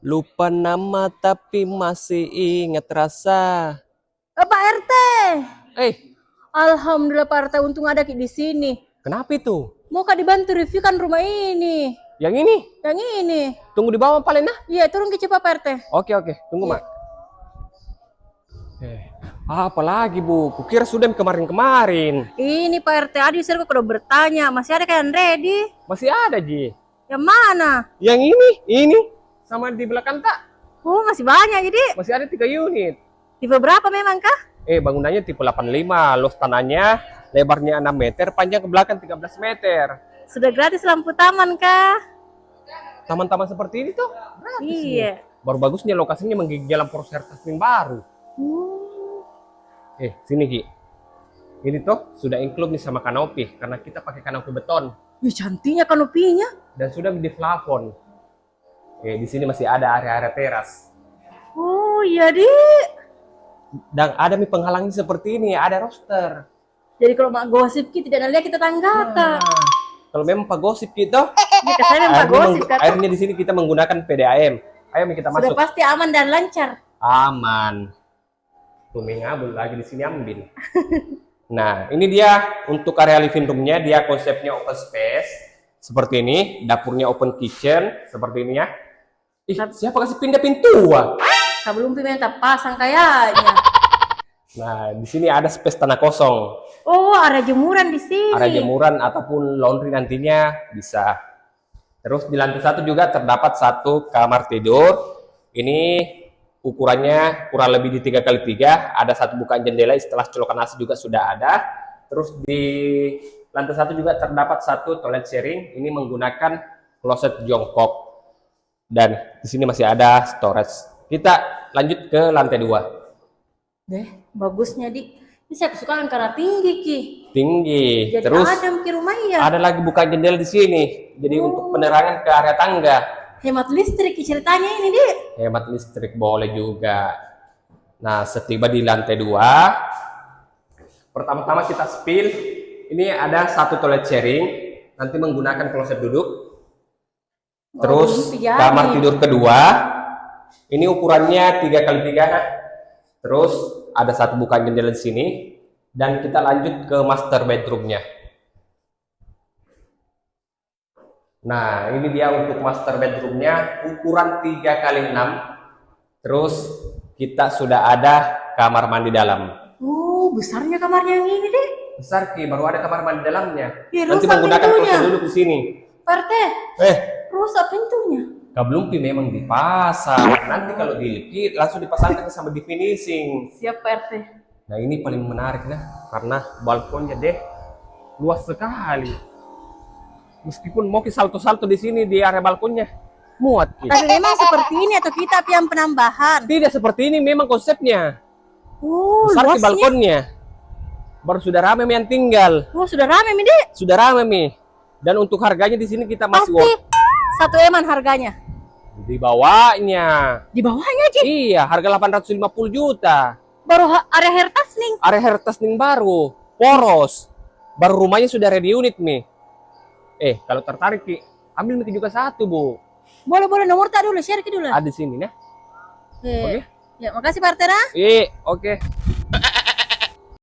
Lupa nama tapi masih ingat rasa. Pak RT. Eh, Alhamdulillah Pak RT, untung ada Ki di sini. kenapa itu? Mau Kak dibantu review kan rumah ini. Yang ini? Yang ini. Tunggu di bawah paling nah. Iya, turun ke cepat Pak RT. Oke, tunggu Iya. Mak. Apalagi Bu? Kukira sudah kemarin-kemarin. Ini Pak RT, Adi saya udah bertanya, masih ada kan ready? Masih ada Ji. Yang mana? Yang ini. Sama di belakang tak? Oh, masih banyak jadi. Masih ada 3 unit. Tipe berapa memang kah? Bangunannya tipe 85, luas tanahnya lebarnya 6 meter, panjang ke belakang 13 meter. Sudah gratis lampu taman kah? Taman-taman seperti ini tuh gratis. Iya. Baru bagusnya lokasinya menggigi jalan Prosertas yang baru. Sini Ki. Ini tuh sudah include nih sama kanopi karena kita pakai kanopi beton Wih, cantiknya kanopinya. dan sudah di plafon. Di sini masih ada area-area teras. Oh iya di. Dan ada nih penghalangnya seperti ini, ada roster. Jadi kalau mak gosip Ki tidak lihat kita tangga kak. Kalau memang Pak Gosip gitu, Ini saya memang gosip kak. airnya di sini kita menggunakan PDAM. Ayo kita Sudah masuk. pasti aman dan lancar. Aman. Ngabul lagi di sini ambil. Nah, ini dia untuk area living room-nya, dia konsepnya open space seperti ini, dapurnya open kitchen seperti ini ya. Siapa kasih pindah pintu? Kak belum minta pasang kayaknya. Nah, di sini ada space tanah kosong. Oh, area jemuran di sini. Area jemuran ataupun laundry nantinya bisa. Terus di lantai 1 juga terdapat 1 kamar tidur. Ini ukurannya kurang lebih di 3x3, ada 1 bukaan jendela, setelah colokan AC juga sudah ada. Terus di lantai 1 juga terdapat 1 toilet sharing, ini menggunakan kloset jongkok. Dan di sini masih ada storage. Kita lanjut ke lantai 2. Deh, bagusnya di. Ini saya kesukaan karena tinggi Ki. Tinggi. Jadi Terus adem Ki rumahnya. ada lagi buka jendela di sini. Jadi untuk penerangan ke area tangga. Hemat listrik Ki ceritanya ini di. Hemat listrik boleh juga. Nah, setiba di lantai 2, pertama-tama kita spill. Ini ada 1 toilet sharing, nanti menggunakan kloset duduk. Terus kamar tidur kedua, ini ukurannya 3x3. Terus ada 1 bukaan jendela di sini, dan kita lanjut ke master bedroomnya. Nah, ini dia untuk master bedroomnya, ukuran 3x6. Terus kita sudah ada kamar mandi dalam. Oh, besarnya kamarnya yang ini deh. Besar Ki, baru ada kamar mandi dalamnya. Ya, Nanti rusak menggunakan pintunya. kursi duduk di sini. Pak RT, rusak pintunya. Kablumpi memang dipasang. Nanti kalau dilipit langsung dipasangkan sama di finishing. Siap Pak RT. Nah, ini paling menarik nah, karena balkonnya deh luas sekali. Meskipun mau salto-salto di sini di area balkonnya, muat Ki. Tapi memang seperti ini atau kita yang penambahan? Tidak seperti ini memang konsepnya. Oh, Besar Ki luasnya. balkonnya. Baru sudah rame yang tinggal. Oh, sudah rame Mi, Dek. Sudah rame Mi. Dan untuk harganya di sini kita masih Pasti 1 eman harganya. di bawahnya. Di bawahnya Ki. Iya, harga 850 juta. Baru area hertas nih. Area hertas ning baru, poros. Baru rumahnya sudah ready unit Mi. Kalau tertarik Ki, ambil Miki juga 1 Bu. Boleh nomor tak dulu, share Ki dulu. Ada di sini nah. Oke. Ya, makasih Pak RT. Oke.